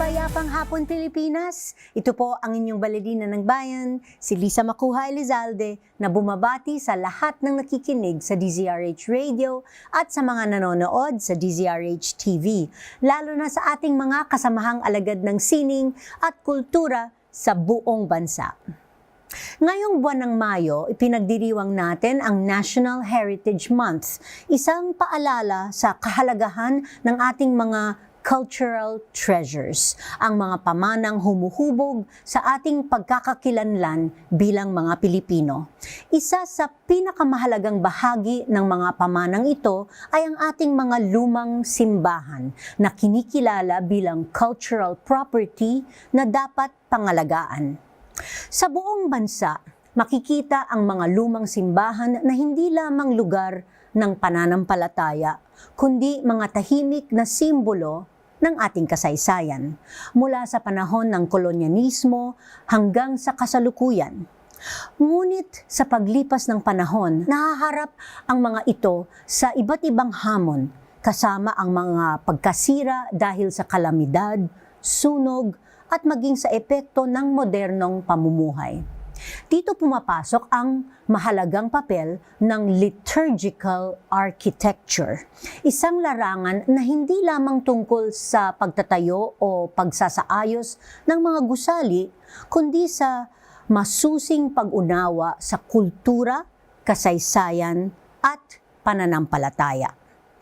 Mapayapang hapon Pilipinas! Ito po ang inyong baledina ng bayan, si Lisa Macuja Elizalde na bumabati sa lahat ng nakikinig sa DZRH Radio at sa mga nanonood sa DZRH TV, lalo na sa ating mga kasamahang alagad ng sining at kultura sa buong bansa. Ngayong buwan ng Mayo, ipinagdiriwang natin ang National Heritage Month, isang paalala sa kahalagahan ng ating mga cultural treasures, ang mga pamanang humuhubog sa ating pagkakakilanlan bilang mga Pilipino. Isa sa pinakamahalagang bahagi ng mga pamanang ito ay ang ating mga lumang simbahan na kinikilala bilang cultural property na dapat pangalagaan. Sa buong bansa, makikita ang mga lumang simbahan na hindi lamang lugar ng pananampalataya, kundi mga tahimik na simbolo ng ating kasaysayan, mula sa panahon ng kolonyalismo hanggang sa kasalukuyan. Ngunit sa paglipas ng panahon, nahaharap ang mga ito sa iba't ibang hamon, kasama ang mga pagkasira dahil sa kalamidad, sunog, at maging sa epekto ng modernong pamumuhay. Dito pumapasok ang mahalagang papel ng liturgical architecture, isang larangan na hindi lamang tungkol sa pagtatayo o pagsasaayos ng mga gusali, kundi sa masusing pag-unawa sa kultura, kasaysayan at pananampalataya.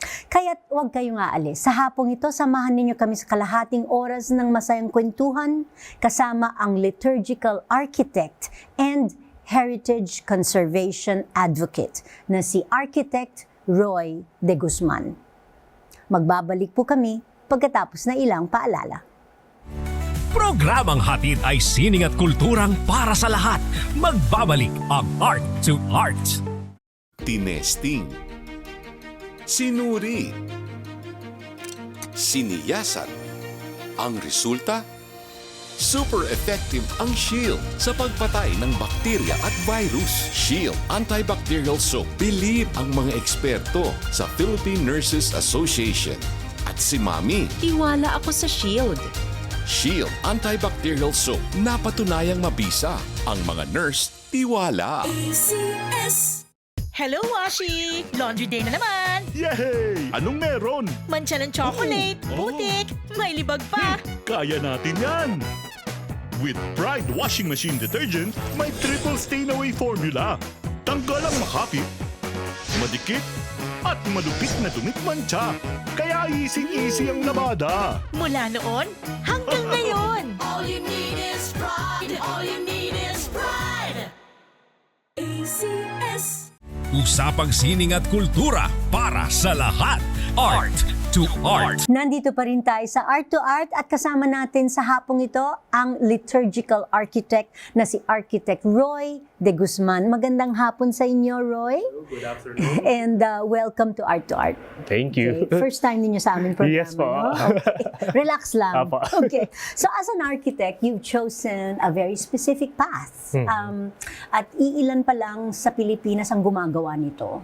Kaya't huwag kayong aalis. Sa hapong ito, samahan ninyo kami sa kalahating oras ng masayang kwentuhan kasama ang liturgical architect and heritage conservation advocate na si Architect Roy De Guzman. Magbabalik po kami pagkatapos na ilang paalala. Programang hatid ay sining at kulturang para sa lahat. Magbabalik ang Art to Art. Tinesting, sinuri, siniyasan. Ang resulta? Super effective ang Shield sa pagpatay ng bakterya at virus. Shield Antibacterial Soap. Believe ang mga eksperto sa Philippine Nurses Association. At si Mami. Tiwala ako sa Shield. Shield Antibacterial Soap. Napatunayang mabisa. Ang mga nurse, tiwala. Hello, Washi! Laundry day na naman! Yay! Anong meron? Mancha ng chocolate, putik, may libag pa. Kaya natin yan! With Pride Washing Machine Detergent, may triple stain-away formula. Tanggal ang makapit, madikit, at malupit na dumit mancha. Kaya easy-easy ang labada. Mula noon hanggang ngayon. All you need is pride. All you need is pride. ACS. Usapang sining at kultura para sa lahat. Art to Art. Nandito pa rin tayo sa Art to Art at kasama natin sa hapong ito ang liturgical architect na si Architect Roy De Guzman. Magandang hapon sa inyo, Roy. Good afternoon. And welcome to Art to Art. Thank you. Okay. First time ninyo sa aming programa, Yes po. no? Okay. Relax lang. Apo. Okay. So as an architect, you've chosen a very specific path. At iilan pa lang sa Pilipinas ang gumagawa nito.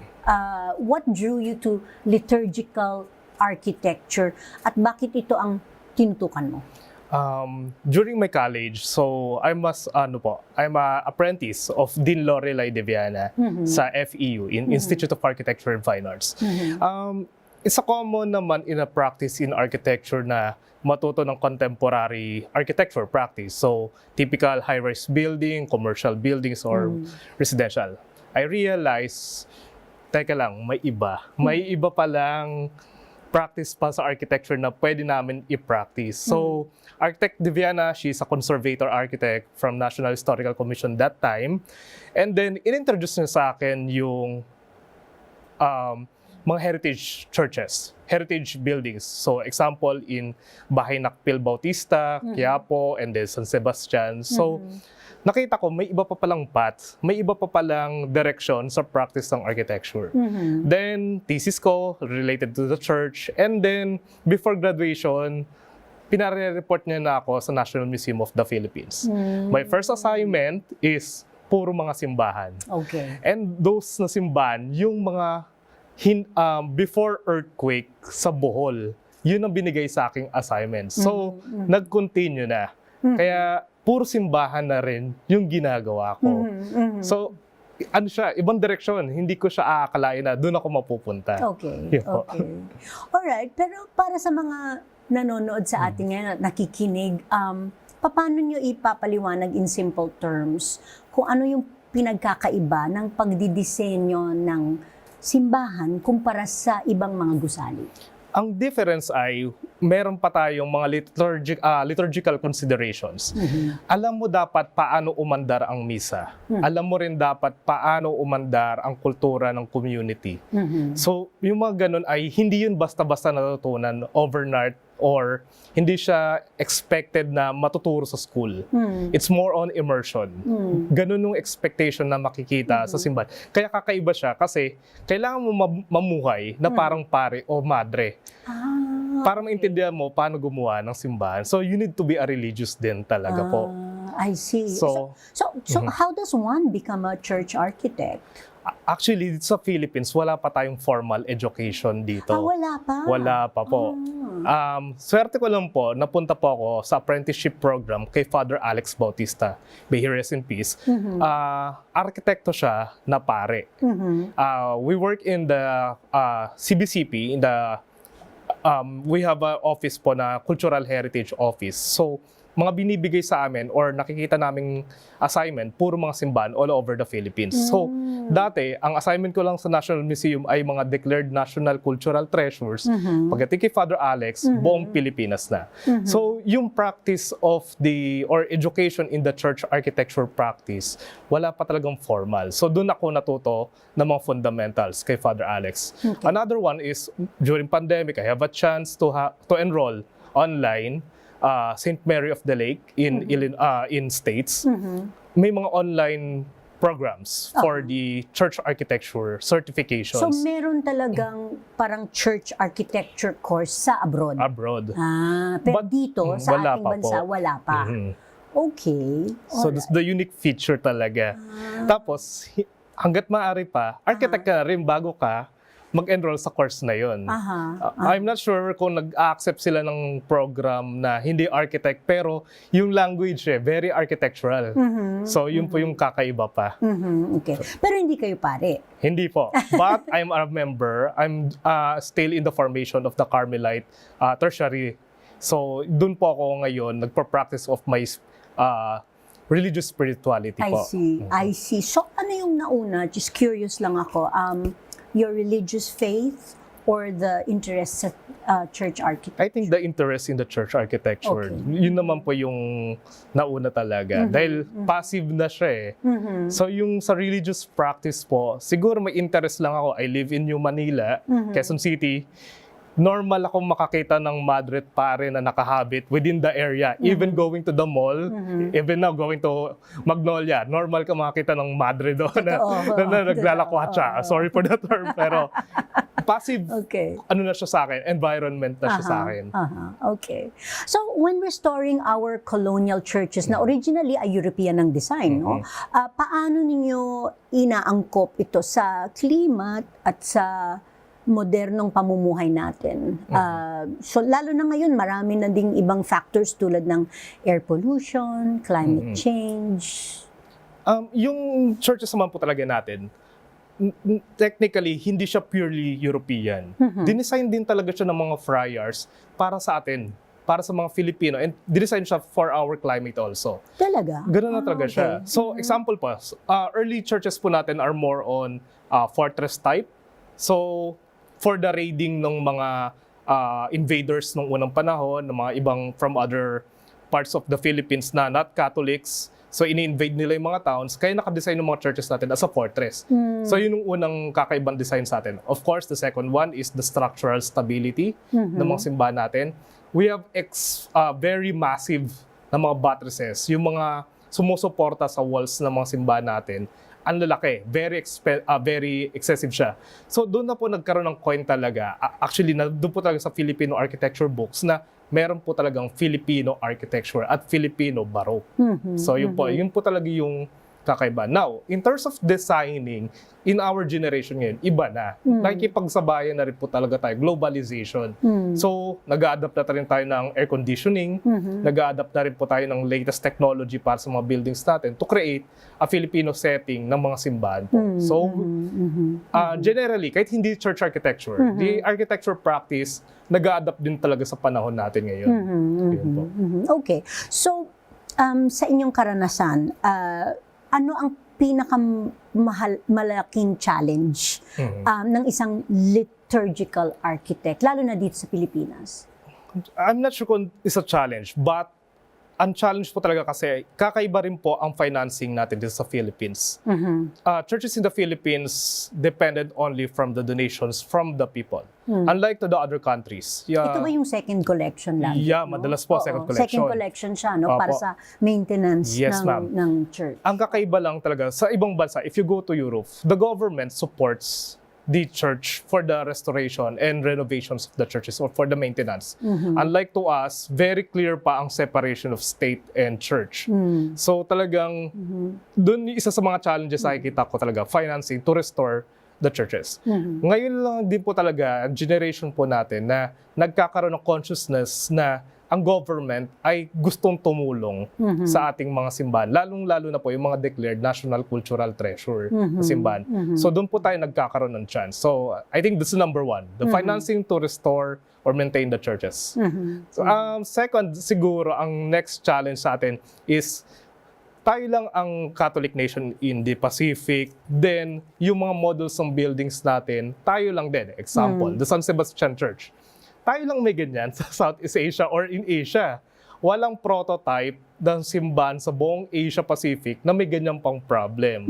What drew you to liturgical architecture at bakit ito ang tinutukan mo? During my college, so I'm a apprentice of Dean Lorelai de Viana sa FEU, in Institute of Architecture and Fine Arts. It's a common naman in a practice in architecture na matuto ng contemporary architecture practice. So, typical high-rise building, commercial buildings, or residential. I realize, teka lang, may iba. May iba palang practice pa sa architecture na pwede namin i-practice. So, Architect De Viana, she's a conservator architect from National Historical Commission that time. And then, in-introduce niya sa akin yung mga heritage churches, heritage buildings. So, example, in Bahay Nakpil Bautista, Quiapo, and then San Sebastian. So, nakita ko may iba pa palang path, may iba pa palang direction sa practice ng architecture. Then, thesis ko related to the church. And then, before graduation, pinare-report niya na ako sa National Museum of the Philippines. My first assignment is puro mga simbahan. Okay. And those na simbahan, yung mga before earthquake sa Bohol. yun ang binigay sa aking assignment. So, nag-continue na. Kaya, puro simbahan na rin yung ginagawa ko. So, ano siya, ibang direksyon. Hindi ko siya aakalain na doon ako mapupunta. Okay, Yun po. okay. Alright, pero para sa mga nanonood sa atin ngayon at nakikinig, paano nyo ipapaliwanag in simple terms kung ano yung pinagkakaiba ng pagdidisenyo ng simbahan kumpara sa ibang mga gusali? Ang difference ay meron pa tayong mga liturgical considerations. Alam mo dapat paano umandar ang misa. Alam mo rin dapat paano umandar ang kultura ng community. So, yung mga ganun ay hindi yun basta-basta natutunan overnight or hindi siya expected na matuturo sa school. It's more on immersion. Ganun yung expectation na makikita sa simbahan. Kaya kakaiba siya kasi kailangan mo mamuhay na parang pare o madre. Para maintindihan mo paano gumawa ng simbahan. So you need to be a religious din talaga po. I see. So, So how does one become a church architect? actually, sa Philippines, wala pa tayong formal education dito. Wala pa? Wala pa po. Swerte ko lang po, napunta po ako sa apprenticeship program kay Father Alex Bautista. May he rest in peace. Arkitekto siya na pare. We work in the CBCP, in the we have an office po na Cultural Heritage Office. So, mga binibigay sa amin or nakikita naming assignment, puro mga simbahan all over the Philippines. So, dati, ang assignment ko lang sa National Museum ay mga declared national cultural treasures. Pagdating kay Father Alex, buong Pilipinas na. So, yung practice of or education in the church architecture practice, wala pa talagang formal. So, doon ako natuto ng mga fundamentals kay Father Alex. Another one is, during pandemic, I have a chance to enroll online St. Mary of the Lake in States. May mga online programs for the church architecture certifications. So meron talagang parang church architecture course sa abroad? Abroad. Pero But, dito, sa wala ating pa bansa, po. wala pa. Okay. So that's the unique feature talaga. Tapos, hanggat maaari pa, architect ka na rin bago ka mag-enroll sa course na yun. I'm not sure kung nag-accept sila ng program na hindi architect, pero yung language very architectural. So yun po yung kakaiba pa. Okay. Pero hindi kayo pare? Hindi po. But I'm a member. I'm still in the formation of the Carmelite Tertiary. So dun po ako ngayon, nagpa-practice of my religious spirituality po. I see. So ano yung nauna? Just curious lang ako. Your religious faith or the interest sa church architecture? I think the interest in the church architecture, yun naman po yung nauna talaga. Dahil passive na siya So yung sa religious practice po, siguro may interest lang ako. I live in New Manila, Quezon City. Normal akong makakita ng madre at pare na nakahabit within the area. Even going to the mall, even now going to Magnolia, normal ka makakita ng madre doon na naglalakwatsa. Sorry for the term, pero passive, ano na siya sa akin, environment na siya sa akin. Okay. So, when restoring our colonial churches na originally ay European ang design, no? Paano ninyo inaangkop ito sa klimat at sa modernong pamumuhay natin? So, lalo na ngayon, marami na ding ibang factors tulad ng air pollution, climate change. Yung churches naman po talaga natin, technically, hindi siya purely European. Dinesign din talaga siya ng mga friars para sa atin, para sa mga Filipino, and dinesign siya for our climate also. Talaga? Ganun na talaga siya. So, example pa, early churches po natin are more on fortress type. So, for the raiding ng mga invaders nung unang panahon, ng mga ibang from other parts of the Philippines na not Catholics, so ini-invade nila yung mga towns, kaya nakadesign ng mga churches natin as a fortress. So yun yung unang kakaibang design sa atin. Of course, the second one is the structural stability ng mga simbahan natin. We have very massive na mga buttresses, yung mga sumusuporta sa walls ng mga simbahan natin. Ang lalaki, very excessive siya. So doon na po nagkaroon ng coin talaga. Actually, doon po talaga sa Filipino architecture books na meron po talagang Filipino architecture at Filipino Baroque. So yun po talaga yung kakaiba. Now, in terms of designing, in our generation ngayon, iba na. Nakikipagsabayan na rin po talaga tayo, globalization. So, nag-a-adapt na rin tayo ng air conditioning, nag-a-adapt na rin po tayo ng latest technology para sa mga buildings natin to create a Filipino setting ng mga simbahan po. So, generally, kahit hindi church architecture, the architecture practice, nag-a-adapt din talaga sa panahon natin ngayon. Yun po. Okay. So, sa inyong karanasan, ano ang malaking challenge ng isang liturgical architect, lalo na dito sa Pilipinas? I'm not sure kung it's a challenge, but ang challenge po talaga kasi kakaiba rin po ang financing natin dito sa Philippines. Churches in the Philippines depended only from the donations from the people. Unlike to the other countries. Ito ba yung second collection lang? Yeah, madalas po second collection. Second collection siya, no? Opo. Para sa maintenance Yes, ma'am. ng church. Ang kakaiba lang talaga, sa ibang bansa, if you go to Europe, the government supports the church for the restoration and renovations of the churches or for the maintenance. Unlike to us, very clear pa ang separation of state and church. So talagang, dun isa sa mga challenges na nakikita ko talaga, financing to restore the churches. Ngayon lang din po talaga, generation po natin na nagkakaroon ng consciousness na ang government ay gustong tumulong sa ating mga simbahan. Lalong-lalo na po yung mga declared National Cultural Treasure na simbahan. So doon po tayo nagkakaroon ng chance. So I think this is number one, the financing to restore or maintain the churches. So, second, siguro, ang next challenge sa atin is tayo lang ang Catholic nation in the Pacific, then yung mga models ng buildings natin, tayo lang din. Example, the San Sebastian Church. Tayo lang may ganyan sa Southeast Asia or in Asia. Walang prototype ng simbahan sa buong Asia Pacific na may ganyan pang problem.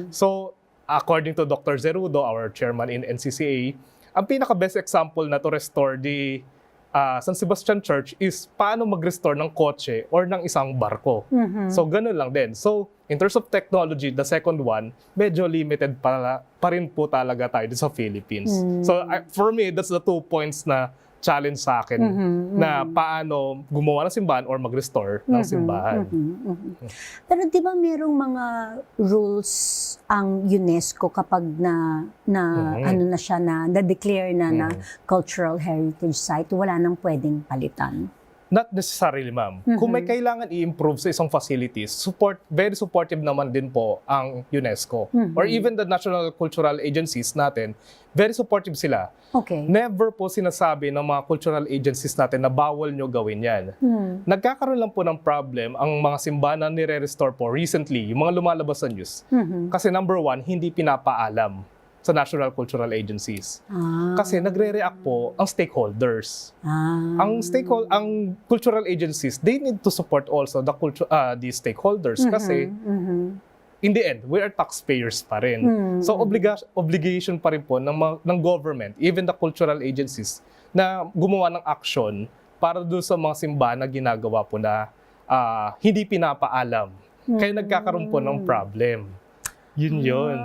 So, according to Dr. Zerudo, our chairman in NCCA, ang pinaka-best example na to restore the San Sebastian Church is paano mag-restore ng kotse or ng isang barko. So, ganun lang din. So, in terms of technology, the second one, medyo limited pa rin po talaga tayo sa Philippines. So, for me, that's the 2 points na challenge sa akin na paano gumawa ng simbahan or mag-restore ng simbahan. Pero di ba merong mga rules ang UNESCO kapag ano na siya na-declare na cultural heritage site, wala nang pwedeng palitan? Not necessarily, ma'am. Kung may kailangan i-improve sa isang facilities, very supportive naman din po ang UNESCO. Or even the national cultural agencies natin, very supportive sila. Okay. Never po sinasabi ng mga cultural agencies natin na bawal nyo gawin yan. Nagkakaroon lang po ng problem ang mga simbahan na nire-restore po recently, yung mga lumalabas sa news. Kasi number one, hindi pinapaalam sa national cultural agencies. Kasi nagre-react po ang stakeholders. Ang cultural agencies, they need to support also the stakeholders kasi in the end, we are taxpayers pa rin. So obligation pa rin po ng government, even the cultural agencies, na gumawa ng action para doon sa mga simbahan na ginagawa po na hindi pinapaalam. Kaya nagkakaroon po ng problem. Yun.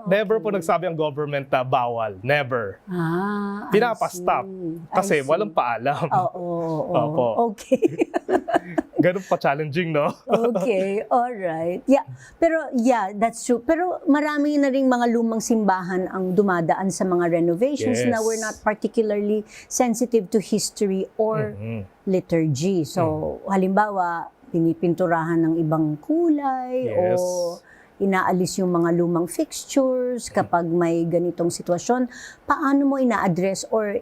Never po nagsabi ang government na bawal. Never. Pinapastop. Kasi walang paalam. Oo. Okay. Ganun pa challenging, no? Okay, alright. Yeah, pero that's true. Pero marami na ring mga lumang simbahan ang dumadaan sa mga renovations na were not particularly sensitive to history or liturgy. So, halimbawa, pinipinturahan ng ibang kulay o inaalis yung mga lumang fixtures kapag may ganitong sitwasyon. Paano mo ina-address or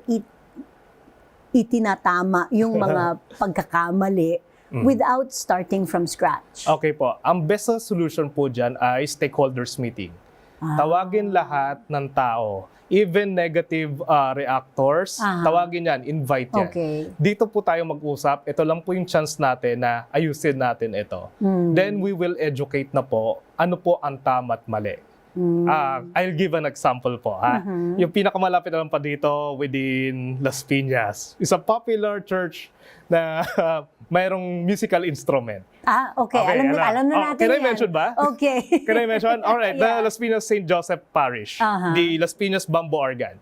itinatama yung mga pagkakamali without starting from scratch? Okay po. Ang best solution po dyan ay stakeholders meeting. Tawagin lahat ng tao. Even negative reactors, tawagin yan, invite yan. Okay. Dito po tayo mag-usap. Ito lang po yung chance natin na ayusin natin ito. Then we will educate na po ano po ang tama at mali. I'll give an example po. Yung pinakamalapit na lang pa dito within Las Piñas is a popular church na mayroong musical instrument. Okay. Alam na natin can I yan. mention ba? Okay. Can I mention? Alright, the Las Piñas St. Joseph Parish. The Las Piñas Bamboo Organ.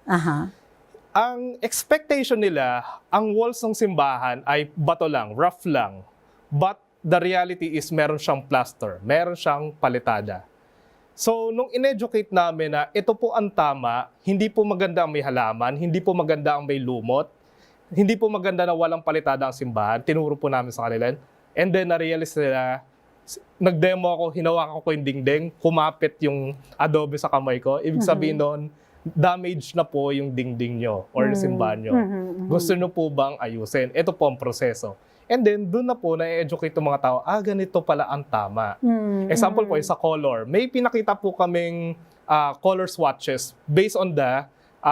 Ang expectation nila, ang walls ng simbahan ay bato lang, rough lang. But the reality is meron siyang plaster, meron siyang palitada. So, nung in-educate namin na ito po ang tama, hindi po maganda ang may halaman, hindi po maganda ang may lumot, hindi po maganda na walang palitada ang simbahan, tinuro po namin sa kanila. And then, na-realize nila, nag-demo ako, hinawakan ko yung dingding, kumapit yung adobe sa kamay ko. Ibig sabihin noon, damage na po yung dingding nyo or yung simbahan nyo. Gusto nyo po bang ayusin? Ito po ang proseso. And then, doon na po na-educate yung mga tao, ganito pala ang tama. Example po, sa color. May pinakita po kaming color swatches based on the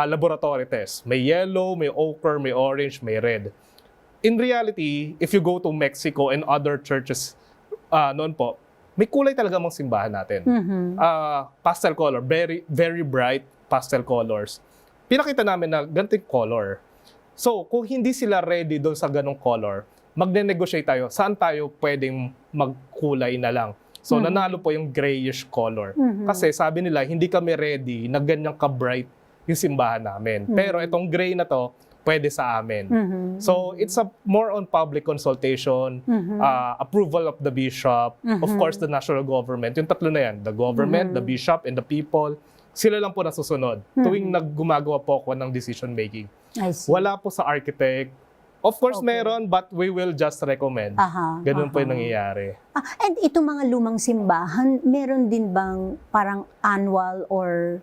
laboratory test. May yellow, may ochre, may orange, may red. In reality, if you go to Mexico and other churches noon po, may kulay talaga mga simbahan natin. Pastel color, very, very bright pastel colors. Pinakita namin na ganitong color. So, kung hindi sila ready doon sa ganong color, magne-negotiate tayo, saan tayo pwedeng magkulay na lang. So, nanalo po yung grayish color. Kasi sabi nila, hindi kami ready na ganyang ka-bright yung simbahan namin. Pero itong gray na to, pwede sa amin. So, it's a more on public consultation, approval of the bishop, of course, the national government. Yung tatlo na yan, the government, the bishop, and the people, sila lang po nasusunod tuwing gumagawa po ako ng decision making. I see. Wala po sa architect. Of course, meron, but we will just recommend. Ganun po yung nangyayari. And itong mga lumang simbahan, meron din bang parang annual or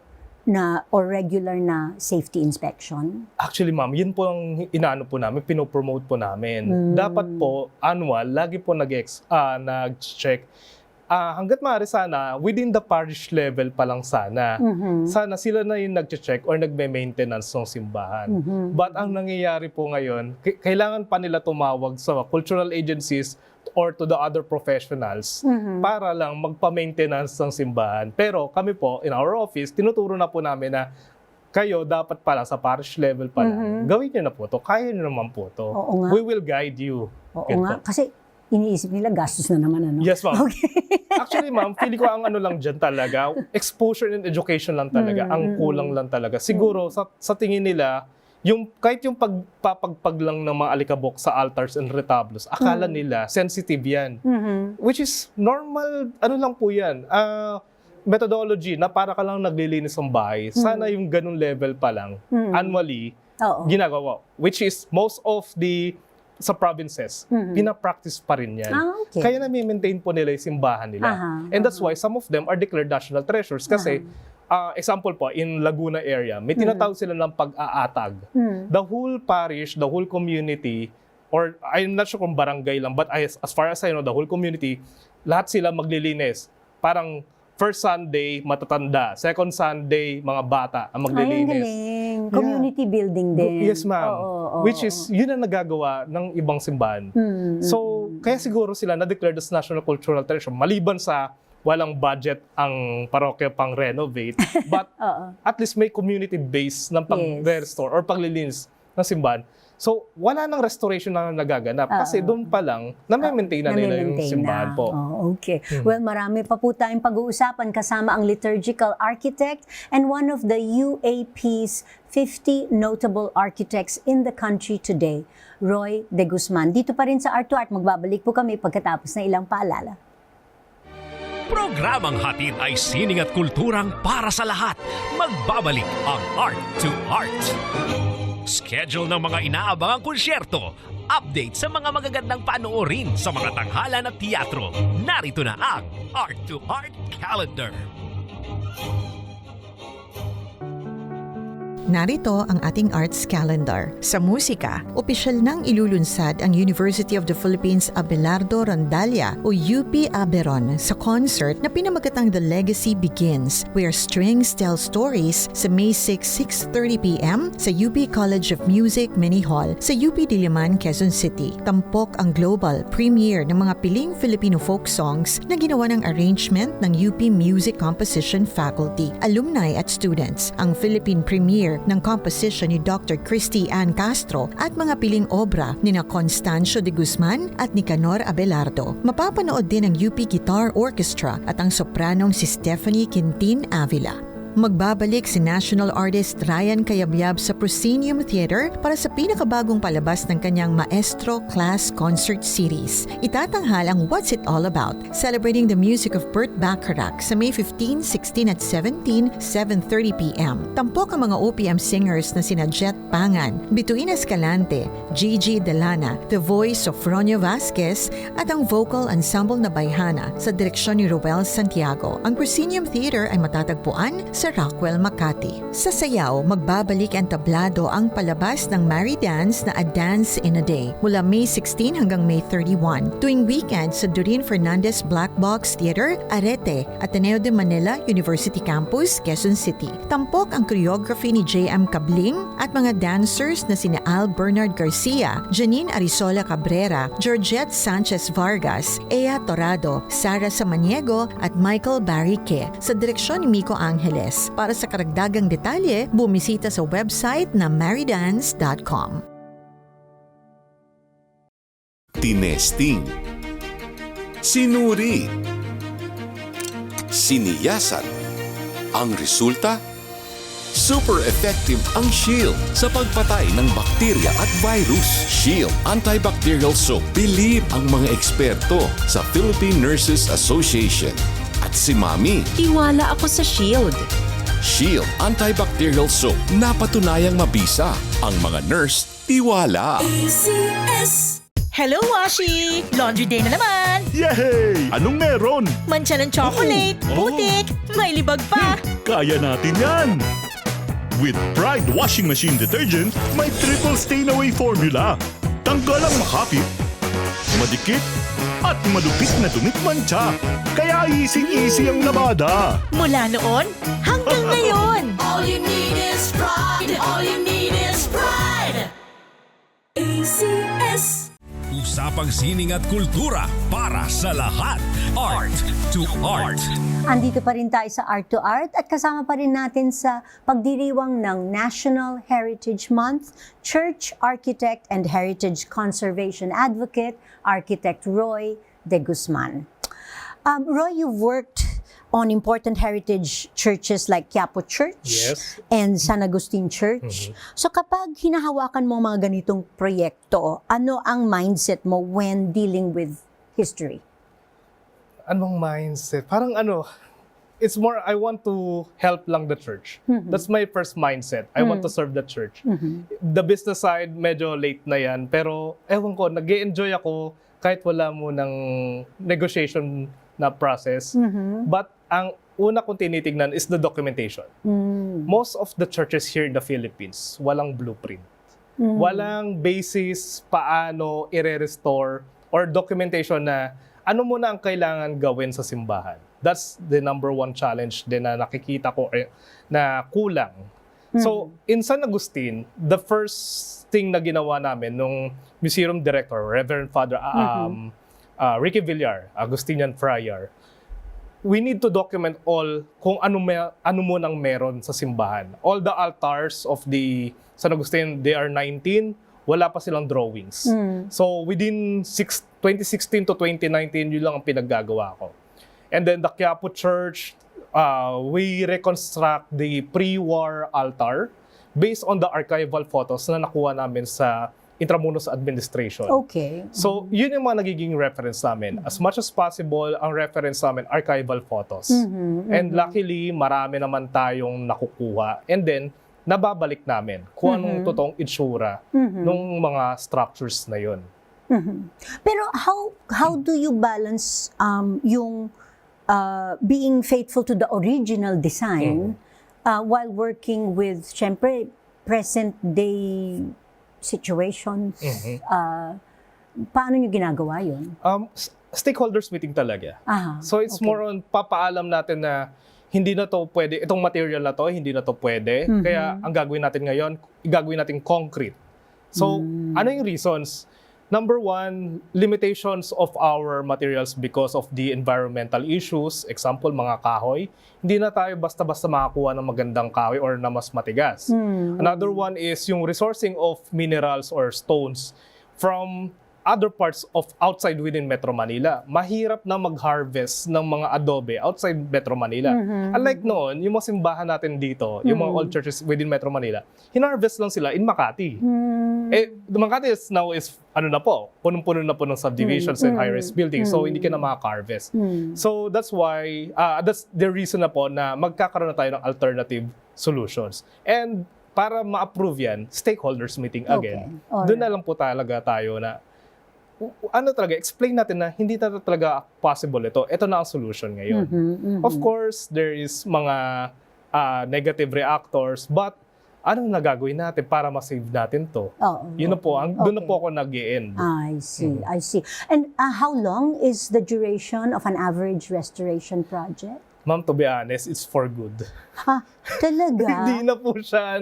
regular na safety inspection? Actually, ma'am, yun po ang inaano po namin, pinopromote po namin. Dapat po, annual, lagi po nag-check. Hanggat maaari sana, within the parish level pa lang sana. Sana sila na yung nag-check or nagme-maintenance ng simbahan. But ang nangyayari po ngayon, kailangan pa nila tumawag sa cultural agencies or to the other professionals para lang magpa-maintenance ng simbahan. Pero kami po, in our office, tinuturo na po namin na kayo dapat pala sa parish level pa lang. Gawin nyo na po to. Kaya nyo naman po to. Oo nga. We will guide you. Oo nga. Kasi iniisip nila, gastos na naman, ano? Yes, ma'am. Okay. Actually, ma'am, feeling ko ang ano lang dyan talaga, exposure and education lang talaga, ang kulang lang talaga. Siguro, sa tingin nila, kahit yung pagpapagpag lang ng mga alikabok sa altars and retablos, akala nila, sensitive yan. Which is normal, ano lang po yan, methodology na para ka lang naglilinis ng bahay. Sana yung ganun level pa lang, annually, ginagawa. Which is most of sa provinces, pinapractice pa rin yan. Okay. Kaya nami-maintain po nila yung simbahan nila. And that's why some of them are declared national treasures. Kasi, example po, in Laguna area, may tinatawag sila ng pag-aatag. The whole parish, the whole community, or I'm not sure kung barangay lang, but as far as I know, the whole community, lahat sila maglilinis. Parang first Sunday, matatanda. Second Sunday, mga bata ang maglilinis. Galing. Community building din. Yes, ma'am. Which is, yun ang nagagawa ng ibang simbahan. So, kaya siguro sila na-declared as National Cultural Treasure. Maliban sa walang budget ang parokya pang renovate, but at least may community base ng pag-restore or paglilinis ng simbahan. So, wala nang restoration na nagaganap kasi doon pa lang, na-maintain na nila yung simbahan po. Okay. Well, marami pa po tayong pag-uusapan kasama ang liturgical architect and one of the UAP's 50 notable architects in the country today, Roy De Guzman. Dito pa rin sa Art to Art, magbabalik po kami pagkatapos ng ilang paalala. Programang hatid ay sining at kulturang para sa lahat. Magbabalik ang Art to Art. Schedule ng mga inaabangang konsyerto, update sa mga magagandang panoorin sa mga tanghalan at teatro. Narito na ang Art to Art Calendar. Narito ang ating arts calendar. Sa musika, opisyal nang ilulunsad ang University of the Philippines Abelardo Rondalia o UP Aberon sa concert na pinamagatang The Legacy Begins, where strings tell stories sa May 6, 6:30 p.m. sa UP College of Music Mini Hall sa UP Diliman, Quezon City. Tampok ang global premiere ng mga piling Filipino folk songs na ginawa ng arrangement ng UP Music Composition Faculty, alumni at students. Ang Philippine premiere ng composition ni Dr. Christy Ann Castro at mga piling obra ni na Constancio de Guzman at Nicanor Abelardo. Mapapanood din ang UP Guitar Orchestra at ang sopranong si Stephanie Quintin Avila. Magbabalik si national artist Ryan Cayabyab sa Proscenium Theater para sa pinakabagong palabas ng kanyang Maestro Class Concert Series. Itatanghal ang What's It All About, celebrating the music of Burt Bacharach sa May 15, 16 at 17, 7:30 p.m. Tampok ang mga OPM singers na sina Jet Pangan, Bituin Escalante, Gigi Delana, the voice of Fronio Vasquez at ang vocal ensemble na Bayhana sa direksyon ni Roel Santiago. Ang Proscenium Theater ay matatagpuan sa Rockwell, Makati. Sa sayaw, magbabalik ang tablado ang palabas ng Mary Dance na A Dance in a Day mula May 16 hanggang May 31. Tuwing weekend sa Doreen Fernandez Black Box Theater, Arete, Ateneo de Manila University Campus, Quezon City. Tampok ang choreography ni J.M. Cabling at mga dancers na sina Al Bernard Garcia, Janine Arizola Cabrera, Georgette Sanchez Vargas, Ea Torado, Sara Samaniego at Michael Barrique sa direksyon ni Miko Angeles. Para sa karagdagang detalye, bumisita sa website na marydance.com. Tinesting, sinuri, siniyasan. Ang resulta? Super effective ang Shield sa pagpatay ng bakterya at virus. Shield Antibacterial Soap. Believe ang mga eksperto sa Philippine Nurses Association. At si Mami. Tiwala ako sa Shield. Shield Antibacterial Soap. Napatunayang mabisa. Ang mga nurse, tiwala. Hello, Washi! Laundry day na naman! Yay! Anong meron? Mancha ng chocolate, putik, may libag pa! Kaya natin yan! With Pride Washing Machine Detergent, may triple stain-away formula. Tanggal ang makapit, madikit, at madupit na dumit mancha. Kaya easy-easy ang labada. Mula noon hanggang ngayon! All you need is pride. All you need is pride. ACS. Usapang sining at kultura para sa lahat. Art to Art. Andito pa rin tayo sa Art to Art at kasama pa rin natin sa pagdiriwang ng National Heritage Month, Church Architect and Heritage Conservation Advocate, Architect Roy De Guzman. Roy, you've worked on important heritage churches like Quiapo Church Yes. and San Agustin Church. So kapag hinahawakan mo mga ganitong proyekto, ano ang mindset mo when dealing with history? Anong mindset? Parang it's more, I want to help lang the church. That's my first mindset. I want to serve the church. The business side, medyo late na yan. Pero, ewan ko, nag-e-enjoy ako kahit wala mo ng negotiation na process. But, ang una kong tinitignan is the documentation. Most of the churches here in the Philippines, walang blueprint. Walang basis paano i-restore or documentation na ano muna ang kailangan gawin sa simbahan. That's the number one challenge din na nakikita ko na kulang. So, in San Agustin, the first thing na ginawa namin nung museum director, Reverend Father Ricky Villar, Agustinian Friar, we need to document all kung ano munang meron sa simbahan. All the altars of the San Agustin, they are 19, wala pa silang drawings. So within 2016 to 2019, yun lang ang pinaggagawa ko. And then the Quiapo Church, we reconstruct the pre-war altar based on the archival photos na nakuha namin sa Intramuros Administration. Okay. So, yun yung mga nagiging reference namin. As much as possible, ang reference namin, archival photos. And luckily, marami naman tayong nakukuha. And then, nababalik namin kung anong totoong itsura ng mga structures na yun. Pero how do you balance yung being faithful to the original design while working with, syempre, present day situations? Paano nyo ginagawa yun? Stakeholders meeting talaga. So it's okay. more on papaalam natin na hindi na to pwede, itong material na to, hindi na to pwede. Kaya ang gagawin natin ngayon, igagawin natin concrete. So ano yung reasons? Number one, limitations of our materials because of the environmental issues. Example, mga kahoy. Hindi na tayo basta-basta makakuha ng magandang kahoy or na mas matigas. Another one is yung resourcing of minerals or stones from other parts of outside within Metro Manila, mahirap na mag-harvest ng mga adobe outside Metro Manila. Unlike noon, yung mga simbahan natin dito, yung mga old churches within Metro Manila, hinarvest lang sila in Makati. Makati is ano na po, punong-puno na po ng subdivisions and high-rise buildings, so hindi ka na maka-harvest. So that's why, that's the reason na po na magkakaroon na tayo ng alternative solutions. And para ma-approve yan, stakeholders meeting again. Okay. Doon na lang po talaga tayo na explain natin na hindi na talaga possible ito. Ito na ang solution ngayon. Of course, there is mga negative reactors, but anong nagagawin natin para ma-save natin to? Yun na po, doon na po ako nag-i-end. I see. And how long is the duration of an average restoration project? Ma'am, to be honest, it's for good. Ha? Talaga? Hindi na po siya,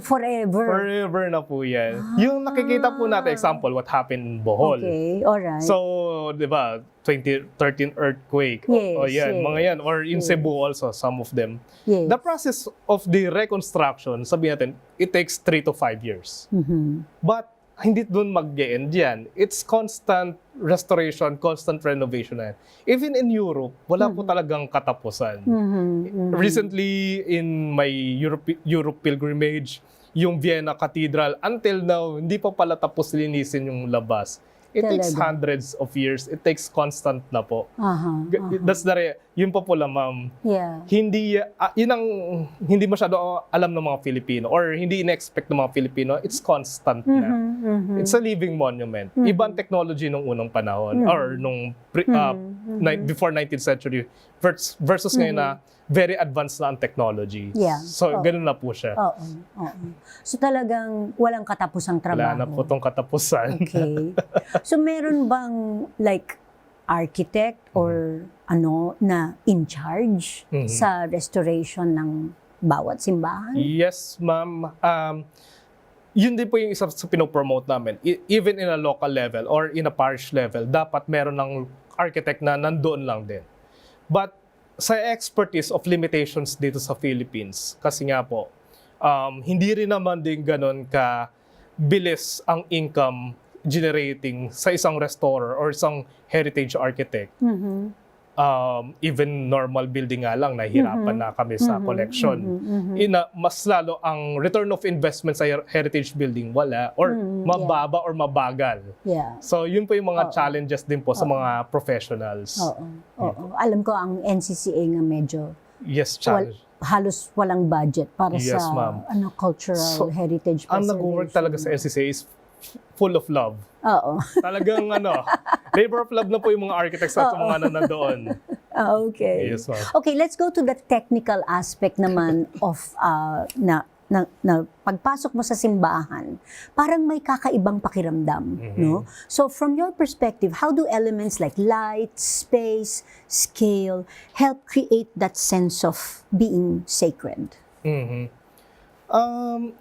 Forever? Forever na po yan. Yung nakikita po natin, example, what happened in Bohol. Okay, alright. So, di ba, 2013 earthquake. Yes, Yan, yes. mga yan. Or in Cebu also, some of them. Yes. The process of the reconstruction, sabihin natin, it takes 3 to 5 years. But, hindi doon mag-end yan. It's constant restoration, constant renovation na yan. Even in Europe, wala po talagang katapusan. Recently, in my Europe pilgrimage, yung Vienna Cathedral, until now, hindi pa pala tapos linisin yung labas. It takes Talaga? hundreds of years. It takes constant na po. That's yun pa po lang, ma'am. Yeah. Hindi, yun ang hindi masyado alam ng mga Filipino or hindi in-expect ng mga Filipino. It's constant na. It's a living monument. Ibang technology nung unang panahon or nung before 19th century versus ngayon na very advanced na ang technology. Yeah. So, ganun na po siya. Oo. So talagang walang katapusang trabaho. Wala na po itong katapusan. Okay. So meron bang like architect or na in charge sa restoration ng bawat simbahan? Yes, ma'am. Yun din po yung isa sa pinopromote namin. Even in a local level or in a parish level, dapat meron ng architect na nandoon lang din. But sa expertise of limitations dito sa Philippines, kasi nga po, hindi rin naman din ganun ka bilis ang income generating sa isang restorer or isang heritage architect. Even normal building nga lang, nahihirapan na kami sa collection. Mas lalo ang return of investment sa heritage building wala or mababa or mabagal. Yeah. So yun po yung mga challenges din po sa mga professionals. Oo. Alam ko ang NCCA nga medyo Yes, challenge. halos walang budget para Yes, sa ma'am. cultural So, heritage Ang preservation. nag-work talaga sa NCCA is full of love. Oo. Talagang labor of love na po yung mga architects at mga nandoon. Okay. Yes, ma'am. Okay, let's go to the technical aspect naman of na pagpasok mo sa simbahan, parang may kakaibang pakiramdam, no? So from your perspective, how do elements like light, space, scale help create that sense of being sacred?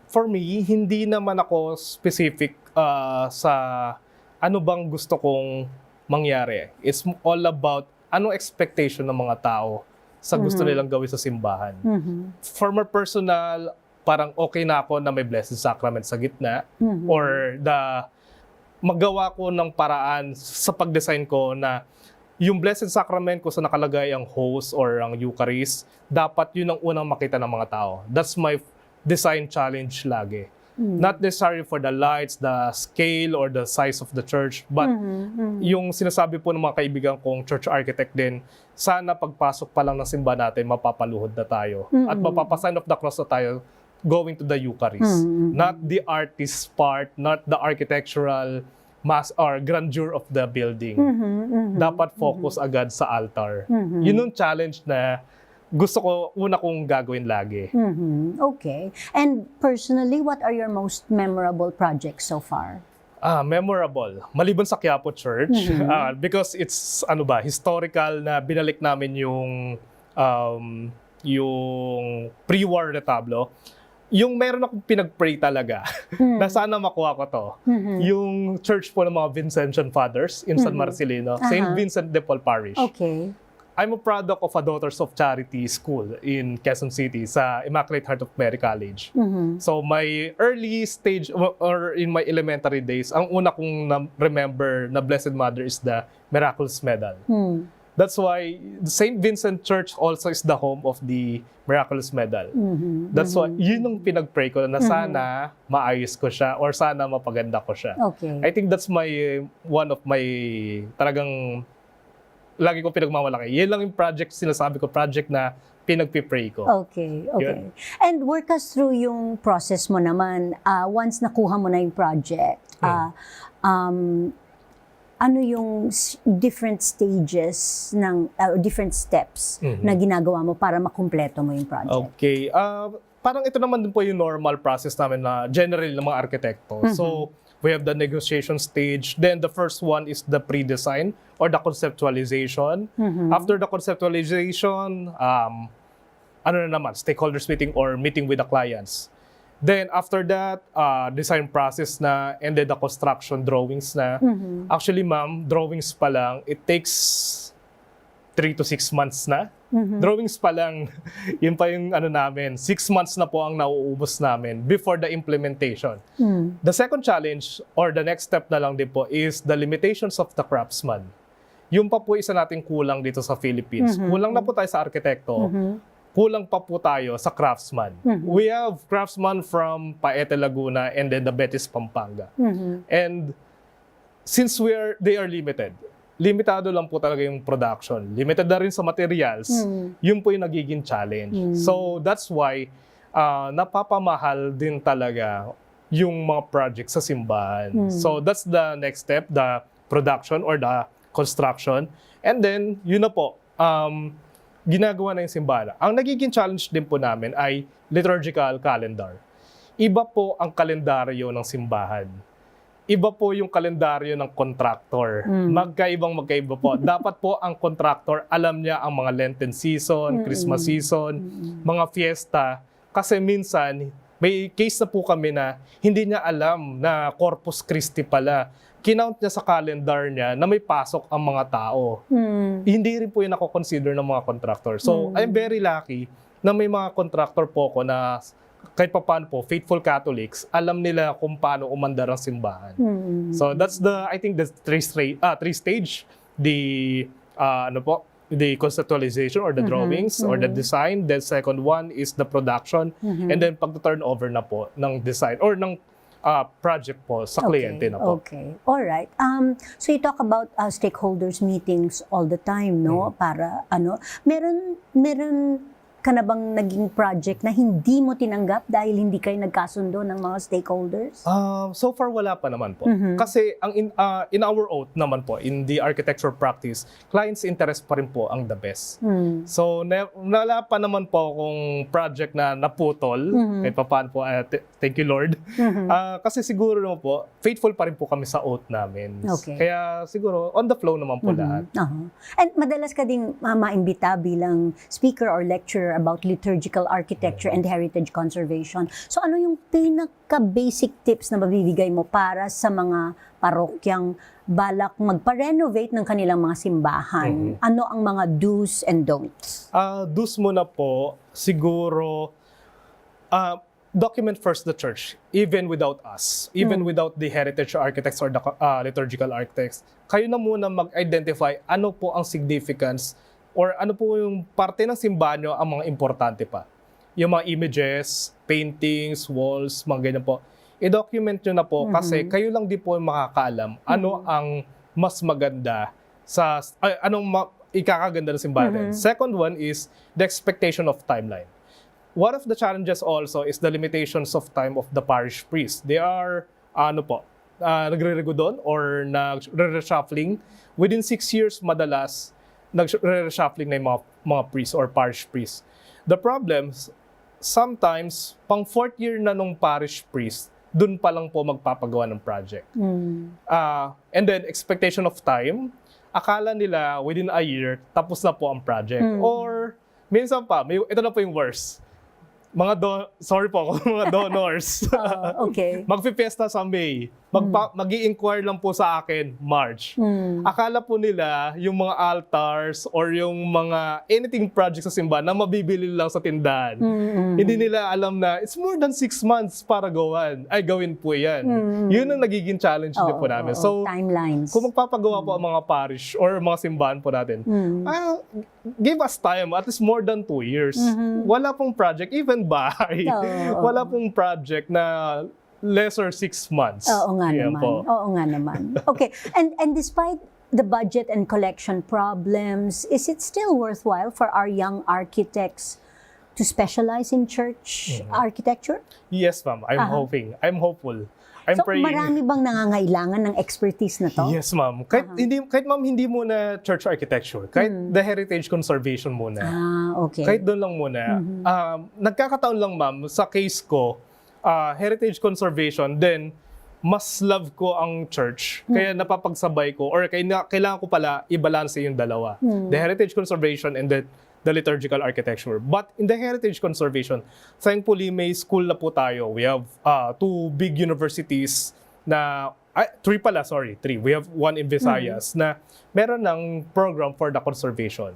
For me, hindi naman ako specific sa ano bang gusto kong mangyari. It's all about anong expectation ng mga tao sa gusto nilang gawin sa simbahan. For my personal, parang okay na ako na may Blessed Sacrament sa gitna or magawa ko ng paraan sa pag-design ko na yung Blessed Sacrament ko sa nakalagay ang host or ang Eucharist, dapat yun ang unang makita ng mga tao. That's my design challenge lagi. Not necessarily for the lights, the scale, or the size of the church, but yung sinasabi po ng mga kaibigan kong church architect din, sana pagpasok pa lang ng simbahan natin, mapapaluhod na tayo. At mapapasign of the cross na tayo going to the Eucharist. Not the artist part, not the architectural mass or grandeur of the building. Dapat focus agad sa altar. Yun yung challenge na gusto ko, una kong gagawin lagi. Okay. And personally, what are your most memorable projects so far? Memorable. Maliban sa Quiapo Church, because it's historical na binalik namin yung pre-war retablo. Yung meron akong pinag-pray talaga na sana makuha ko to. Yung church po ng mga Vincentian Fathers in San Marcelino, St. Vincent de Paul Parish. Okay. I'm a product of a Daughters of Charity school in Quezon City sa Immaculate Heart of Mary College. So my early stage or in my elementary days, ang una kong remember na Blessed Mother is the Miraculous Medal. That's why St. Vincent Church also is the home of the Miraculous Medal. That's why, yun ang pinag-pray ko na sana maayos ko siya or sana mapaganda ko siya. Okay. I think that's one of my talagang lagi ko pinagmamalaki. Yan lang yung project, sinasabi ko, project na pinag-pray ko. Okay. And work us through yung process mo naman. Once nakuha mo na yung project, ano yung different stages ng different steps na ginagawa mo para makumpleto mo yung project? Okay. Parang ito naman din po yung normal process namin na generally ng mga arkitekto. So, we have the negotiation stage. Then the first one is the pre-design or the conceptualization. After the conceptualization, stakeholders meeting or meeting with the clients. Then after that, design process na, and then the construction drawings na. Actually, ma'am, drawings pa lang, it takes 3 to 6 months na. Drawings pa lang, yun pa yung namin, 6 months na po ang nauubos namin before the implementation. The second challenge, or the next step na lang din po, is the limitations of the craftsman. Yung pa po isa nating kulang dito sa Philippines. Kulang na po tayo sa arkitekto. Kulang pa po tayo sa craftsman. We have craftsman from Paete, Laguna, and then the Betis, Pampanga. And since they are limited, limitado lang po talaga yung production. Limited na rin sa materials, yun po yung nagiging challenge. So that's why napapamahal din talaga yung mga projects sa simbahan. So that's the next step, the production or the construction. And then, yun na po, ginagawa na yung simbahan. Ang nagiging challenge din po namin ay liturgical calendar. Iba po ang kalendaryo ng simbahan. Iba po yung kalendaryo ng contractor. Magkaiba po. Dapat po ang contractor, alam niya ang mga Lenten season, Christmas season, mga fiesta. Kasi minsan, may case na po kami na hindi niya alam na Corpus Christi pala. Kinount niya sa calendar niya na may pasok ang mga tao. Hindi rin po yung nako-consider ng mga contractor. So, I'm very lucky na may mga contractor po ko na kahit pa paano po, faithful Catholics, alam nila kung paano umandar ang simbahan. So, that's I think the three stage, the conceptualization or the drawings or the design. The second one is the production. And then pag-turnover na po ng design or ng project po sa kliyente na po. Okay. All right. So you talk about stakeholders meetings all the time, no? Para meron ka na bang naging project na hindi mo tinanggap dahil hindi kayo nagkasundo ng mga stakeholders? So far, wala pa naman po. Kasi in our oath naman po, in the architecture practice, client's interest pa rin po ang the best. So, wala pa naman po akong project na naputol. Kahit pa paano po, thank you Lord. Kasi siguro naman po, faithful pa rin po kami sa oath namin. Okay. Kaya siguro, on the flow naman po lahat. And madalas ka ding maimbita bilang speaker or lecturer about liturgical architecture and heritage conservation. So ano yung pinaka-basic tips na mabibigay mo para sa mga parokyang balak magpa-renovate ng kanilang mga simbahan? Ano ang mga do's and don'ts? Do's muna po, siguro, document first the church, even without us, even without the heritage architects or the liturgical architects. Kayo na muna mag-identify ano po ang significance or ano po yung parte ng simbahan nyo ang mga importante pa. Yung mga images, paintings, walls, mga ganyan po. I-document nyo na po kasi kayo lang di po makakaalam ano ang mas maganda anong ikakaganda ng simbahan. Second one is the expectation of timeline. One of the challenges also is the limitations of time of the parish priest. They are, nagre-rego doon or nagre-reshuffling. Within 6 years, madalas, nag-reshuffling na yung mga priests or parish priests. The problem, sometimes, pang 4th year na nung parish priest, dun pa lang po magpapagawa ng project. And then, expectation of time, akala nila within a year, tapos na po ang project. Or, minsan pa, ito na po yung worst. sorry po, mga donors. Okay. Magpipiesta sa May. Mag-i-inquire lang po sa akin, March. Akala po nila yung mga altars or yung mga anything project sa simbahan na mabibili lang sa tindahan. Hindi nila alam na it's more than 6 months para gawin po yan. Yun ang nagiging challenge din po namin. So, timelines. kung magpapagawa po ang mga parish or mga simbahan po natin, give us time, at least more than 2 years. Wala pong project, even bahay. Wala pong project na lesser 6 months. Oo nga Yan naman. po. Oo nga naman. Okay. And despite the budget and collection problems, is it still worthwhile for our young architects to specialize in church architecture? Yes, ma'am. I'm hoping. I'm hopeful. I'm So praying. marami bang nangangailangan ng expertise na to? Yes, ma'am. Kahit hindi muna church architecture, kahit the heritage conservation muna. Okay. Kahit doon lang muna. Nagkakataon lang, ma'am, sa case ko, heritage conservation, then mas love ko ang church. Kaya napapagsabay ko, or kailangan ko pala i-balance yung dalawa. The heritage conservation and the liturgical architecture. But in the heritage conservation, thankfully may school na po tayo. We have 2 big universities na, 3 pala, sorry, 3. We have 1 in Visayas na meron ng program for the conservation.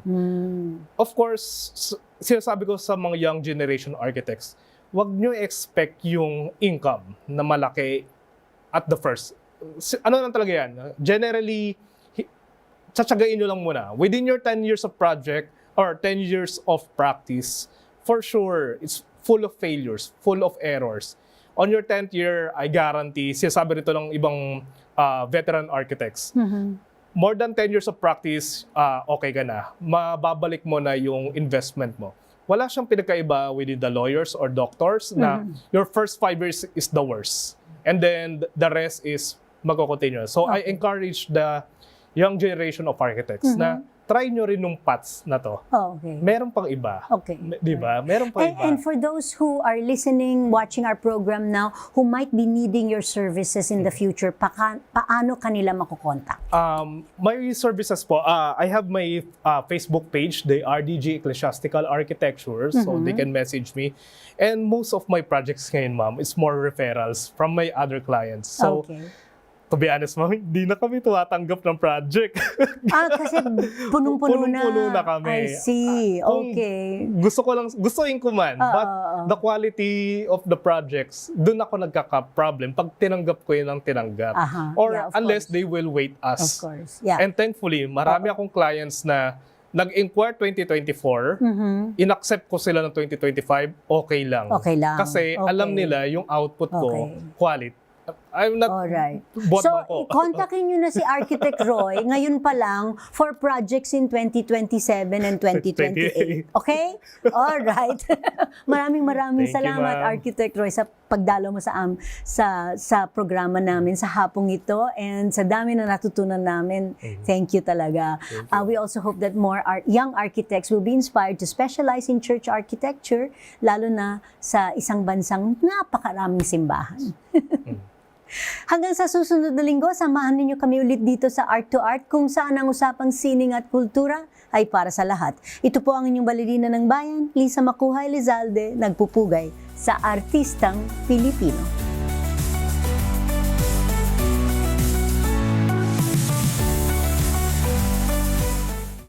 Of course, sinasabi ko sa mga young generation architects, wag nyo expect yung income na malaki at the first. Ano lang talaga yan? Generally, tsatsagain nyo lang muna. Within your 10 years of project or 10 years of practice, for sure, it's full of failures, full of errors. On your 10th year, I guarantee, sinasabi nito ng ibang veteran architects, more than 10 years of practice, okay ka na. Mababalik mo na yung investment mo. Wala siyang pinagkaiba with the lawyers or doctors na your first 5 years is the worst. And then the rest is magko-continue. So I encourage the young generation of architects na try nyo rin nung paths na to. Okay. Meron pang iba. Okay. Di ba? Meron pang iba. And for those who are listening, watching our program now, who might be needing your services in the future, paano kanila makukontak? My services po, I have my Facebook page, the RDG Ecclesiastical Architecture, so they can message me. And most of my projects ngayon, ma'am, is more referrals from my other clients. So, to be honest, ma'am, hindi na kami tumatanggap ng project. Kasi punong-puno na. Punong-puno na kami. I see. Okay. Gustuin ko man, but the quality of the projects, doon ako nagkaka-problem pag tinanggap ko yun ang tinanggap. Or unless they will wait us. Of course. Yeah. And thankfully, marami akong clients na nag-inquire 2024, in-accept ko sila ng 2025, okay lang. Okay lang. Kasi alam nila yung output ko, quality. I'm not Alright. bot So, ko. kontakin nyo na si Architect Roy ngayon pa lang for projects in 2027 and 2028. Okay? Alright. Maraming Thank you, salamat, ma'am. Architect Roy, sa pagdalo mo sa programa namin sa hapong ito, and sa dami na natutunan namin. Thank you talaga. We also hope that more young architects will be inspired to specialize in church architecture, lalo na sa isang bansang napakaraming simbahan. Hanggang sa susunod na linggo, samahan ninyo kami ulit dito sa Art to Art, kung saan ang usapang sining at kultura ay para sa lahat. Ito po ang inyong balerina ng bayan, Lisa Makuha Elizalde, nagpupugay sa artistang Pilipino.